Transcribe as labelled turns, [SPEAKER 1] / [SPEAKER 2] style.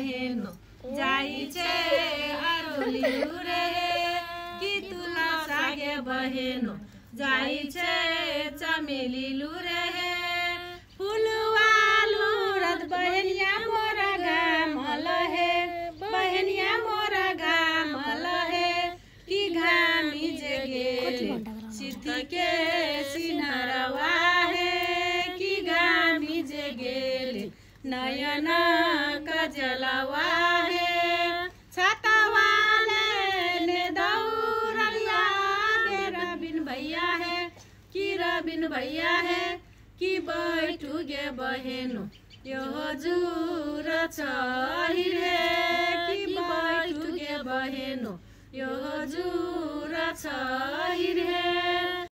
[SPEAKER 1] बहेनो जाइछे आरोलिलु रे कि तुला सागे बहेनो जाइछे चमेलिलु रे फुलवालु रत बहनिया मोरा गामल हे बहनिया मोरा गामल हे कि घामी जगे सिद्धि के सिनरवा हे कि घामी जगेले नयन कजलवा हे छातावाले ने दौड़लिया मेरा बिन भैया है कि रबिन भैया है कि बैठू गे बहेनो यो हजुर छहिर है कि बैठू गे बहेनो यो हजुर छहिर है।